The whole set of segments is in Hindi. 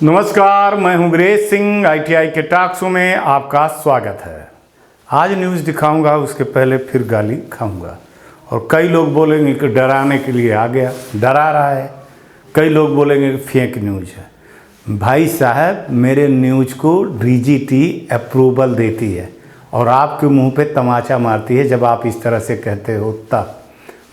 नमस्कार, मैं हूं वीरेश सिंह। आईटीआई के टॉक शो में आपका स्वागत है। आज न्यूज़ दिखाऊंगा, उसके पहले फिर गाली खाऊंगा। और कई लोग बोलेंगे कि डराने के लिए आ गया, डरा रहा है। कई लोग बोलेंगे कि फेक न्यूज़ है। भाई साहब, मेरे न्यूज़ को डीजीटी अप्रूवल देती है और आपके मुंह पे तमाचा मारती है जब आप इस तरह से कहते हो। तब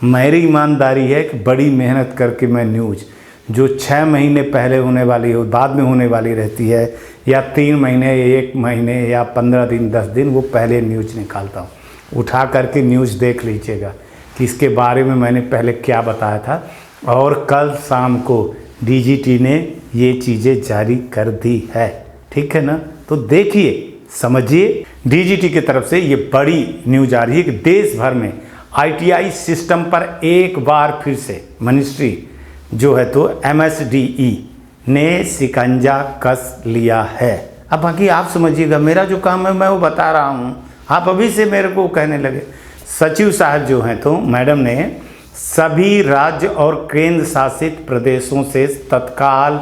मेरी ईमानदारी है कि बड़ी मेहनत करके मैं न्यूज़ जो 6 महीने पहले होने वाली हो, बाद में होने वाली रहती है, या 3 महीने, 1 महीने या 15 दिन, 10 दिन, वो पहले न्यूज़ निकालता हूँ। उठा करके न्यूज़ देख लीजिएगा कि इसके बारे में मैंने पहले क्या बताया था। और कल शाम को डीजीटी ने ये चीज़ें जारी कर दी है, ठीक है ना। तो देखिए, समझिए, डीजीटी की तरफ से ये बड़ी न्यूज़ आ रही है कि देश भर में आईटीआई सिस्टम पर एक बार फिर से मिनिस्ट्री जो है तो एमएसडीई ने शिकंजा कस लिया है। अब बाकी आप समझिएगा, मेरा जो काम है मैं वो बता रहा हूँ, आप अभी से मेरे को कहने लगे। सचिव साहब जो हैं तो मैडम ने सभी राज्य और केंद्र शासित प्रदेशों से तत्काल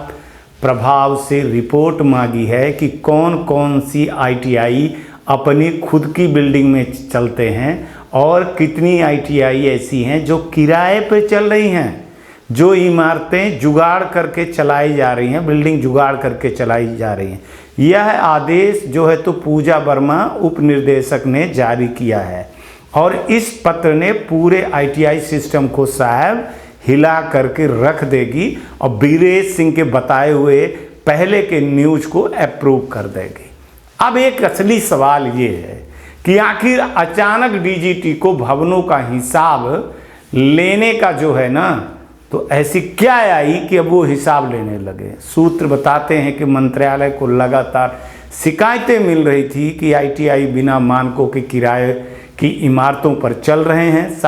प्रभाव से रिपोर्ट मांगी है कि कौन कौन सी आईटीआई अपनी खुद की बिल्डिंग में चलते हैं और कितनी आईटीआई ऐसी हैं जो किराए पे चल रही हैं, जो इमारतें जुगाड़ करके चलाई जा रही हैं, बिल्डिंग जुगाड़ करके चलाई जा रही हैं। यह आदेश जो है तो पूजा वर्मा उप निर्देशक ने जारी किया है और इस पत्र ने पूरे आईटीआई सिस्टम को साहब हिला करके रख देगी और वीरेश सिंह के बताए हुए पहले के न्यूज़ को अप्रूव कर देगी। अब एक असली सवाल ये है कि आखिर अचानक डीजीटी को भवनों का हिसाब लेने का जो है ना, तो ऐसी क्या आई कि अब वो हिसाब लेने लगे। सूत्र बताते हैं कि मंत्रालय को लगातार शिकायतें मिल रही थी कि आईटीआई बिना मानकों के किराए की इमारतों पर चल रहे हैं।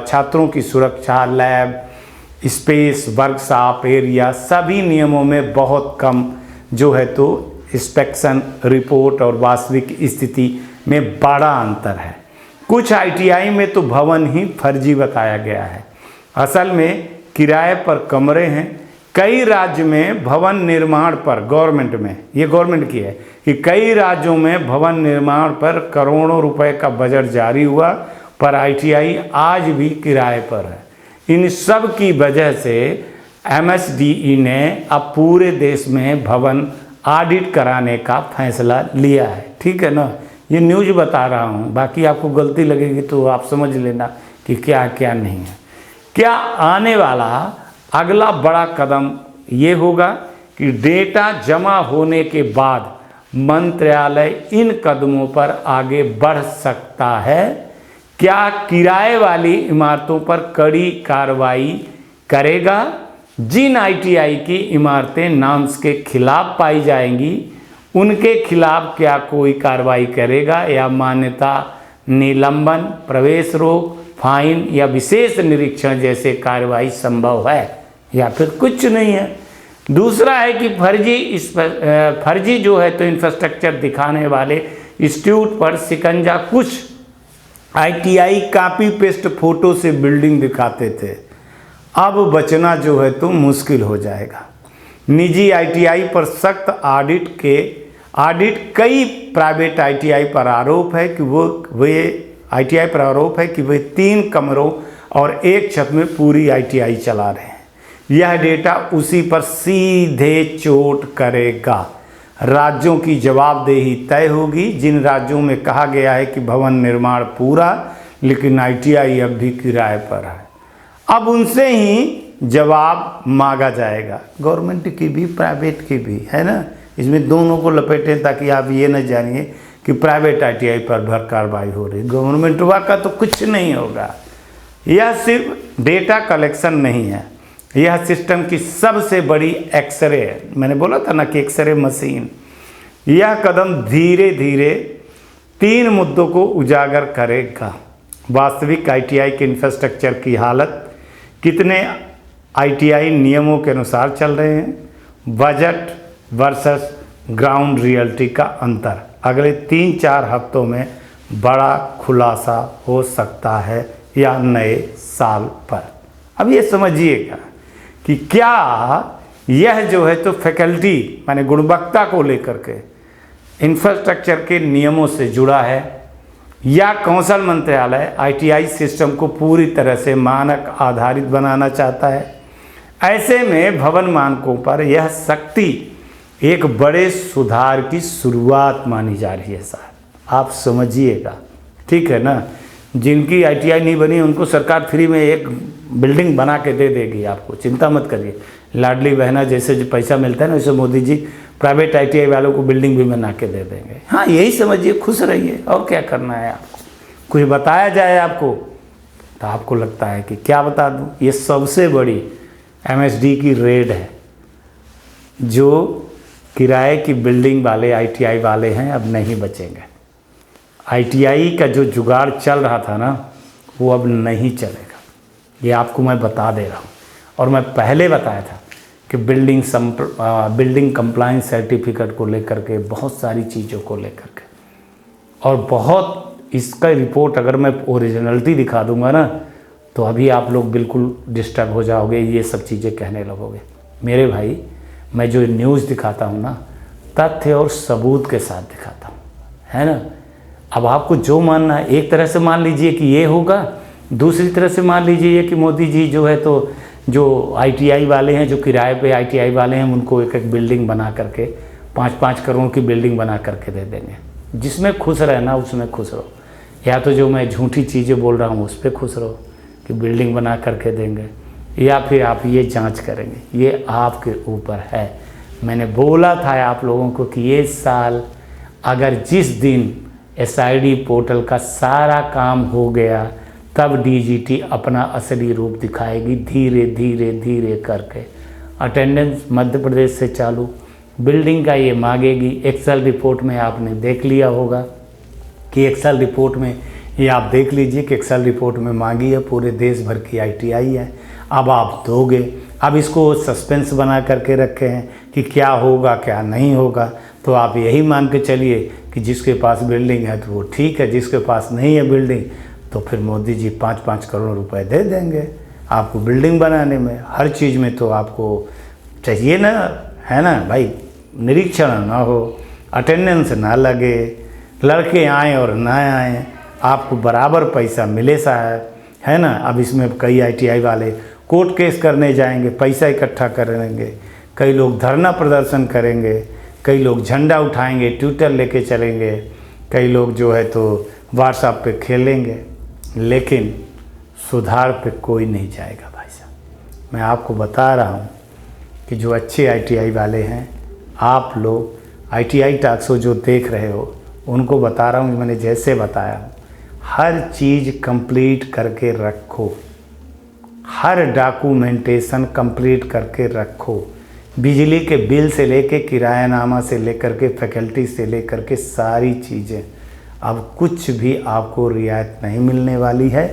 छात्रों की सुरक्षा, लैब स्पेस, वर्कशॉप एरिया, सभी नियमों में बहुत कम जो है तो इंस्पेक्शन रिपोर्ट और वास्तविक स्थिति में बड़ा अंतर है। कुछ आईटीआई में तो भवन ही फर्जी बताया गया है, असल में किराए पर कमरे हैं। कई राज्य में भवन निर्माण पर गवर्नमेंट की है कि कई राज्यों में भवन निर्माण पर करोड़ों रुपए का बजट जारी हुआ, पर आईटीआई आज भी किराए पर है। इन सब की वजह से एमएसडीई ने अब पूरे देश में भवन ऑडिट कराने का फैसला लिया है, ठीक है ना। ये न्यूज़ बता रहा हूँ, बाकी आपको गलती लगेगी तो आप समझ लेना कि क्या क्या नहीं है। क्या आने वाला अगला बड़ा कदम ये होगा कि डेटा जमा होने के बाद मंत्रालय इन कदमों पर आगे बढ़ सकता है। क्या किराए वाली इमारतों पर कड़ी कार्रवाई करेगा? जिन आईटीआई की इमारतें नॉर्म्स के खिलाफ पाई जाएंगी उनके खिलाफ क्या कोई कार्रवाई करेगा, या मान्यता निलंबन, प्रवेश रोक, फाइन या विशेष निरीक्षण जैसे कार्रवाई संभव है, या फिर कुछ नहीं है। दूसरा है कि फर्जी जो है तो इंफ्रास्ट्रक्चर दिखाने वाले इंस्टीट्यूट पर शिकंजा। कुछ आईटीआई कॉपी पेस्ट फोटो से बिल्डिंग दिखाते थे, अब बचना जो है तो मुश्किल हो जाएगा। निजी आईटीआई पर सख्त ऑडिट कई प्राइवेट आईटीआई पर आरोप है कि वे 3 कमरों और 1 छत में पूरी आईटीआई चला रहे हैं। यह डेटा उसी पर सीधे चोट करेगा। राज्यों की जवाबदेही तय होगी। जिन राज्यों में कहा गया है कि भवन निर्माण पूरा लेकिन आईटीआई अब भी किराए पर है, अब उनसे ही जवाब मांगा जाएगा। गवर्नमेंट की भी प्राइवेट की भी, है ना। इसमें दोनों को लपेटें ताकि आप ये न जानिए कि प्राइवेट आईटीआई पर भर कार्रवाई हो रही, गवर्नमेंट का तो कुछ नहीं होगा। यह सिर्फ डेटा कलेक्शन नहीं है, यह सिस्टम की सबसे बड़ी एक्सरे है। मैंने बोला था ना कि एक्सरे मशीन। यह कदम धीरे धीरे 3 मुद्दों को उजागर करेगा। वास्तविक आईटीआई के इंफ्रास्ट्रक्चर की हालत, कितने आईटीआई नियमों के अनुसार चल रहे हैं, बजट वर्सेस ग्राउंड रियलिटी का अंतर। अगले 3-4 हफ्तों में बड़ा खुलासा हो सकता है या नए साल पर। अब ये समझिएगा कि क्या यह जो है तो फैकल्टी माने गुणवत्ता को लेकर के इंफ्रास्ट्रक्चर के नियमों से जुड़ा है, या कौशल मंत्रालय आईटीआई सिस्टम को पूरी तरह से मानक आधारित बनाना चाहता है। ऐसे में भवन मानकों पर यह सख्ती एक बड़े सुधार की शुरुआत मानी जा रही है साहब, आप समझिएगा, ठीक है ना। जिनकी आईटीआई नहीं बनी उनको सरकार फ्री में एक बिल्डिंग बना के दे देगी, आपको चिंता मत करिए। लाडली बहना जैसे जो पैसा मिलता है ना, वैसे मोदी जी प्राइवेट आईटीआई वालों को बिल्डिंग भी बना के दे देंगे। हाँ, यही समझिए, खुश रहिए, और क्या करना है आपको। कुछ बताया जाए आपको तो आपको लगता है कि क्या बता दूँ, ये सबसे बड़ी एमएसडी की रेड है। जो किराए की बिल्डिंग वाले आईटीआई वाले हैं अब नहीं बचेंगे। आईटीआई का जो जुगाड़ चल रहा था ना, वो अब नहीं चलेगा, ये आपको मैं बता दे रहा हूँ। और मैं पहले बताया था कि बिल्डिंग कंप्लायंस सर्टिफिकेट को लेकर के, बहुत सारी चीज़ों को लेकर के, और बहुत इसका रिपोर्ट अगर मैं ओरिजिनलिटी दिखा दूंगा ना, तो अभी आप लोग बिल्कुल डिस्टर्ब हो जाओगे, ये सब चीज़ें कहने लगोगे। मेरे भाई, मैं जो न्यूज़ दिखाता हूँ ना, तथ्य और सबूत के साथ दिखाता हूँ, है ना। अब आपको जो मानना है, एक तरह से मान लीजिए कि ये होगा, दूसरी तरह से मान लीजिए कि मोदी जी जो है तो जो आईटीआई वाले हैं, जो किराए पे आईटीआई वाले हैं, उनको एक एक बिल्डिंग बना करके 5-5 करोड़ की बिल्डिंग बना करके दे देंगे। जिसमें खुश रहना उसमें खुश रहो, या तो जो मैं झूठी चीज़ें बोल रहा हूँ उस पर खुश रहो कि बिल्डिंग बना करके देंगे, या फिर आप ये जांच करेंगे, ये आपके ऊपर है। मैंने बोला था आप लोगों को कि ये साल अगर जिस दिन एसआईडी पोर्टल का सारा काम हो गया, तब डीजीटी अपना असली रूप दिखाएगी, धीरे धीरे धीरे करके। अटेंडेंस मध्य प्रदेश से चालू, बिल्डिंग का ये मांगेगी। एक्सेल रिपोर्ट में आपने देख लिया होगा कि एक्सेल रिपोर्ट में, ये आप देख लीजिए कि एक्सेल रिपोर्ट में मांगी है, पूरे देश भर की आईटीआई है। अब आप दोगे, अब इसको सस्पेंस बना करके रखे हैं कि क्या होगा क्या नहीं होगा। तो आप यही मान के चलिए कि जिसके पास बिल्डिंग है तो वो ठीक है, जिसके पास नहीं है बिल्डिंग तो फिर मोदी जी 5-5 करोड़ रुपए दे देंगे आपको बिल्डिंग बनाने में। हर चीज़ में तो आपको चाहिए ना, है ना भाई। निरीक्षण ना हो, अटेंडेंस ना लगे, लड़के आएँ और ना आएँ, आपको बराबर पैसा मिले साहब, है ना। अब इसमें कई आईटीआई वाले कोर्ट केस करने जाएंगे, पैसा इकट्ठा करेंगे, कई लोग धरना प्रदर्शन करेंगे, कई लोग झंडा उठाएंगे, ट्विटर लेके चलेंगे, कई लोग जो है तो व्हाट्सएप पे खेलेंगे, लेकिन सुधार पे कोई नहीं जाएगा भाई साहब। मैं आपको बता रहा हूँ कि जो अच्छे आईटीआई वाले हैं, आप लोग आईटीआई टॉक्सो जो देख रहे हो, उनको बता रहा हूँ कि मैंने जैसे बताया हूँ, हर चीज़ कंप्लीट करके रखो, हर डॉक्यूमेंटेशन कंप्लीट करके रखो। बिजली के बिल से लेके किरायानामा से लेकर के फैकल्टी से लेकर के सारी चीज़ें, अब कुछ भी आपको रियायत नहीं मिलने वाली है।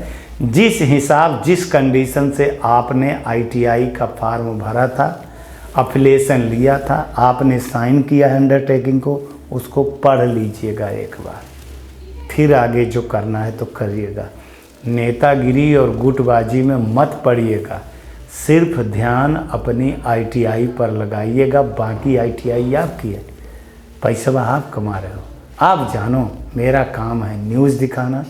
जिस हिसाब जिस कंडीशन से आपने आईटीआई का फॉर्म भरा था, अफिलिएशन लिया था, आपने साइन किया अंडरटेकिंग को, उसको पढ़ लीजिएगा एक बार, फिर आगे जो करना है तो करिएगा। नेतागिरी और गुटबाजी में मत पड़िएगा, सिर्फ ध्यान अपनी आईटीआई पर लगाइएगा। बाकी आईटीआई आपकी है, पैसा आप कमा रहे हो, आप जानो। मेरा काम है न्यूज़ दिखाना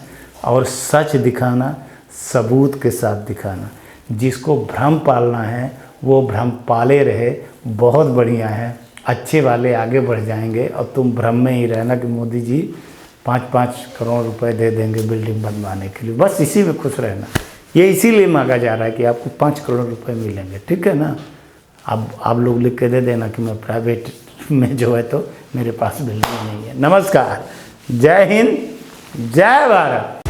और सच दिखाना, सबूत के साथ दिखाना। जिसको भ्रम पालना है वो भ्रम पाले रहे, बहुत बढ़िया है। अच्छे वाले आगे बढ़ जाएंगे और तुम भ्रम में ही रहना कि मोदी जी 5-5 करोड़ रुपए दे देंगे बिल्डिंग बनवाने के लिए, बस इसी में खुश रहना। ये इसीलिए मांगा जा रहा है कि आपको 5 करोड़ रुपए मिलेंगे, ठीक है ना। अब आप लोग लिख के दे देना कि मैं प्राइवेट में जो है तो मेरे पास बिल्डिंग नहीं है। नमस्कार, जय हिंद, जय भारत।